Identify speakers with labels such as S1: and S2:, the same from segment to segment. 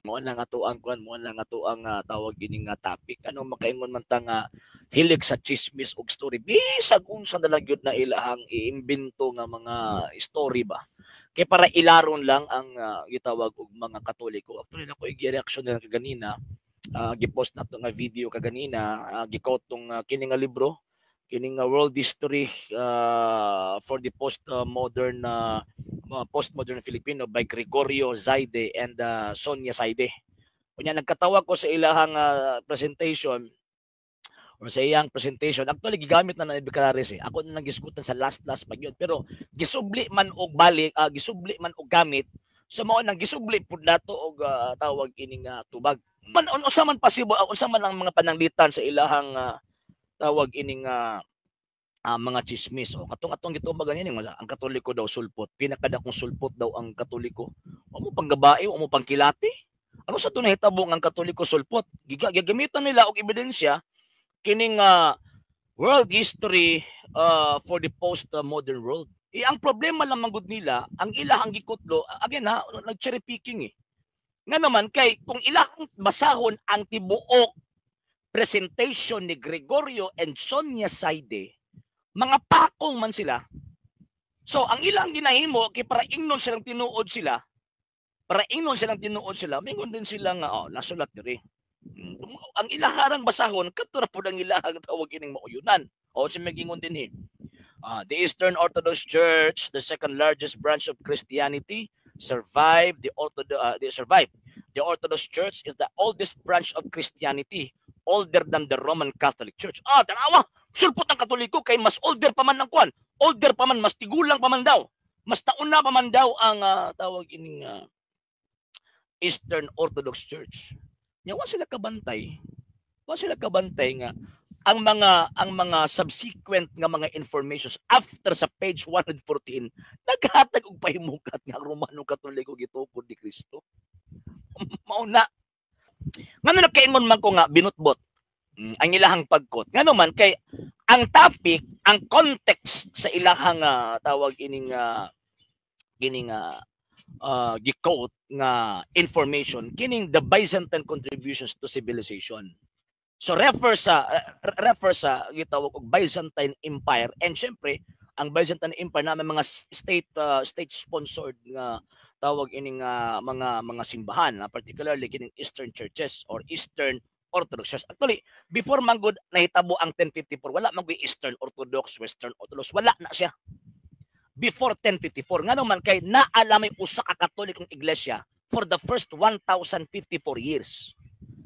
S1: mo na nga to ang kuan mo na nga to ang tawag ini nga topic ano makaingon man ta nga hilig sa chismis og story bisag unsa na lang gyud na ilahang iimbento nga mga story ba kay para ilaron lang ang gitawag og mga Katoliko. Actually ako i-reaction na kaganina gipost na to nga video kaganina gi-quote tong kini nga libro kining world history for the postmodern Filipino by Gregorio Zaide and Sonia Zaide. Kunya nagkatawa ko sa ilahang presentation or sa iyang presentation. Actually gigamit na ng Bicalares eh. Ako na nagisgutan sa last pag yun. Pero gisubli man og balik, gisubli man og gamit. So mao nang gisubli pud nato og tawag ining tubag. Man unsa man possible, unsa man ang mga pananglitan sa ilahang tawag ining mga chismis o katong gitubag ganin wala ang Katoliko daw sulpot pinakadakong sulpot daw ang Katoliko o mo panggabae o mo pangkilati ano sa to nahitabong ang Katoliko sulpot gigamitan nila og ebidensya kining world history for the post-modern world ang problema lang manggod nila ang ilahang gikutlo again nag cherry picking nga naman kay kung ilahang basahon ang tibuok presentation ni Gregorio and Sonia Zaide, mga pakong man sila. So, ang ilang ginahimo, kay para ingnon silang tinuod sila, mingon din sila nga, nasulat diri. Ang ilaharang basahon, katura po ang ilahang tawag ining mauyunan. O, si magingon din the Eastern Orthodox Church, the second largest branch of Christianity, survived. The Orthodox Church is the oldest branch of Christianity, older than the Roman Catholic Church. Tanawa, sulpot ng Katoliko kay mas older pa man ng kuan. Older pa man, mas tigulang pa man daw. Mas nauna pa man daw ang tawag ining Eastern Orthodox Church. Wa sila kabantay nga ang mga subsequent nga mga informations after sa page 114 naghatag og pahimukat nga Romano Katoliko gitukod ni Kristo. Mao na ngano nakaingon man ko nga binutbot ang ilahang pagkot. Ngano man kay ang topic, ang context sa ilahang tawag ining gi-quote nga information kining the Byzantine contributions to civilization. So refer sa gitawag og Byzantine Empire and syempre ang Byzantine Empire na may mga state sponsored nga tawag ining mga simbahan, particularly kining Eastern churches or Eastern Orthodox Church. Actually, before manggod nahitabo ang 1054, wala manggod Eastern Orthodox, Western Orthodox, wala na siya. Before 1054, nga naman kay naalamay usa ka Katolikong iglesia for the first 1054 years.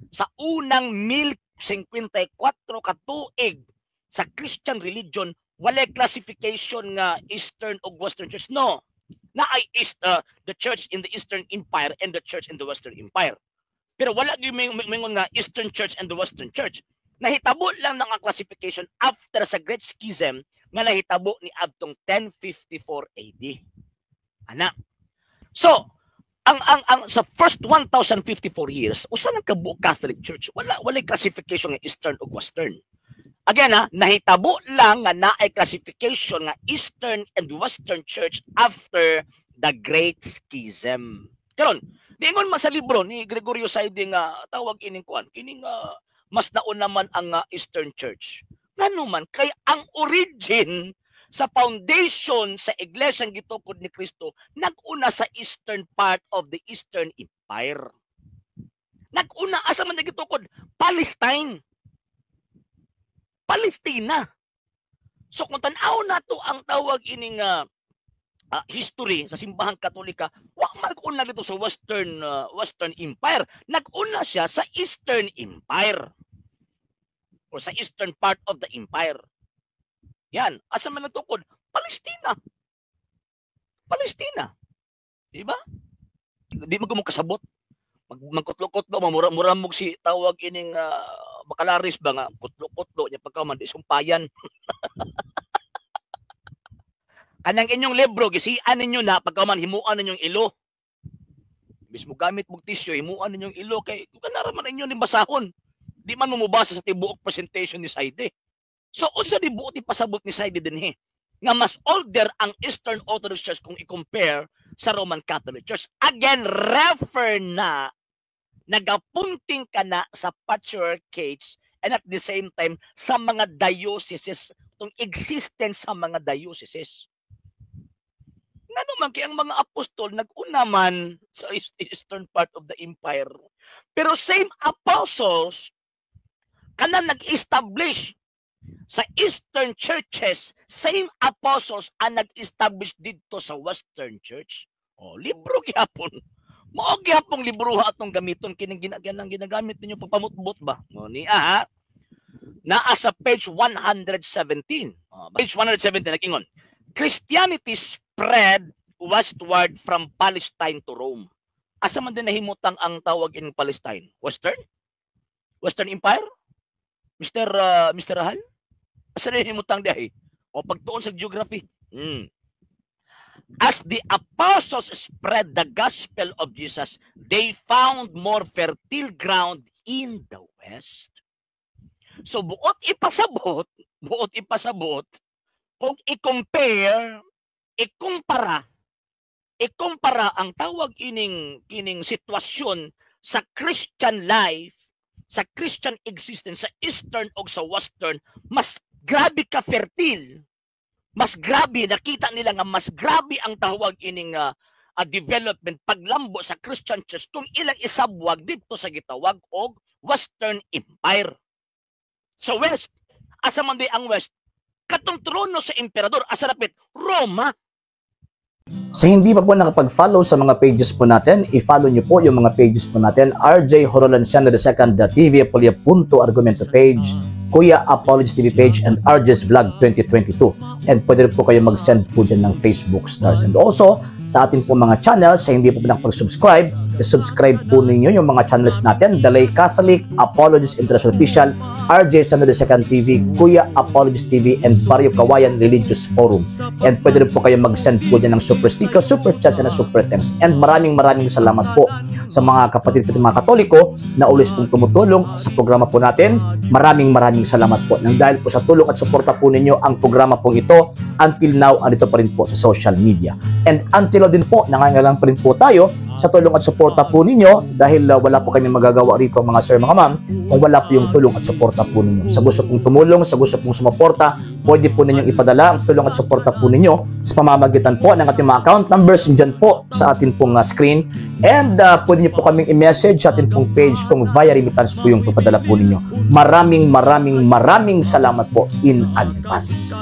S1: Sa unang 1054 katuig sa Christian religion, wala classification nga Eastern o Western Church. No. Na ay the church in the Eastern Empire and the church in the Western Empire. Pero wala gyud mingon nga Eastern Church and the Western Church. Nahitabo lang ng classification after sa Great Schism nga nahitabo ni adtong 1054 AD. Ana. So, ang sa first 1054 years, usa lang kabuok Catholic Church. Wala classification nga Eastern o Western. Again nahitabo lang nga naay classification nga Eastern and Western Church after the Great Schism. Karon, diingon man sa libro ni Gregorio Zaide nga tawag ining kuan, kining mas nauna man ang Eastern Church. Ngano man kay ang origin sa foundation sa iglesyang gitukod ni Kristo nag-una sa eastern part of the Eastern Empire. Nag-una asa man gitukod? Palestine. Palestina. So kung tan-aw nato ang tawag ining history sa simbahang Katolika, wa mag-una dito sa Western Empire. Nag-una siya sa Eastern Empire or sa eastern part of the empire. Yan, asa man natukod? Palestina. Palestina. Di ba? Di mo kasabot. Magkutlo-kutlo, mamuramog si tawag ining Bacalaris ba nga, kutlo-kutlo niya pagkaman, di sumpayan. Kanang inyong libro, gisian ninyo na pagkaman, himuan ninyong ilo. Bis mo gamit mong tissue, himuan ninyong ilo, kay kung naraman ninyo ni basahon, di man mumubasa sa tibuok presentation ni Zaide. So, unsa di buot ipasabot ni Zaide din nga mas older ang Eastern Orthodox Church kung i-compare sa Roman Catholic Church. Again, refer na nagapunting ka na sa patriarchates and at the same time sa mga dioceses, itong existence sa mga dioceses. Nga naman kaya ang mga apostol nag-una man sa eastern part of the empire. Pero same apostles kana nag-establish sa eastern churches, same apostles ang nag-establish dito sa western church. O, libro gyapon. Mao gyapon libro atong gamiton kining ginagamit ninyo pagpamutbot ba? No ni naa sa page 117. Page 117 nagingon. Christianity spread westward from Palestine to Rome. Asa man din nahimutang ang tawag in Palestine? Western? Western Empire? Mr. Rahal? Asa na nahimutang dihay? O pagtuon sa geography. As the apostles spread the gospel of Jesus, they found more fertile ground in the west. So buot ipasabot, kung ikumpara ang tawag ining sitwasyon sa Christian life, sa Christian existence, sa eastern o sa western, mas grabe ka fertile. Mas grabe, nakita nila nga mas grabe ang tawag ining development paglambo sa Christian church kung ilang isabwag dito sa gitawag og Western Empire. Sa West, asa man di ang West, katong trono sa emperador, asa rapit, Roma.
S2: Sa hindi pa po nakapag-follow sa mga pages po natin, i-follow nyo po yung mga pages po natin, RJ Horolanciano II, TV Apolia Punto Argumento page, Kuya Apologist TV page, and RJ's Vlog 2022. And pwede rin po kayo mag-send po dyan ng Facebook stars. And also, sa ating po mga channels, sa hindi po nakapag-subscribe, i-subscribe po ninyo yung mga channels natin, The Lay Catholic, Apologist International Official, RJ Sando II TV, Kuya Apologist TV, and Barrio Kawayan Religious Forum. And pwede rin po kayo mag-send po dyan ng super sticker, super chats, and super thanks. And maraming salamat po sa mga kapatid at mga Katoliko na ulis pong tumutulong sa programa po natin. Maraming salamat po. Nang dahil po sa tulong at suporta po ninyo, ang programa po ito, until now, andito pa rin po sa social media. And until now din po, nangangailangan pa rin po tayo sa tulong at suporta po ninyo dahil wala po kami magagawa rito mga sir, mga ma'am, kung wala po yung tulong at suporta po ninyo. Sa gusto pong tumulong, sa gusto pong sumuporta, pwede po ninyong ipadala ang tulong at suporta po ninyo sa pamamagitan po ng ating mga account numbers dyan po sa ating pong screen. And pwede nyo po kaming i-message sa ating pong page kung via remittance po yung papadala po ninyo. Maraming salamat po in advance.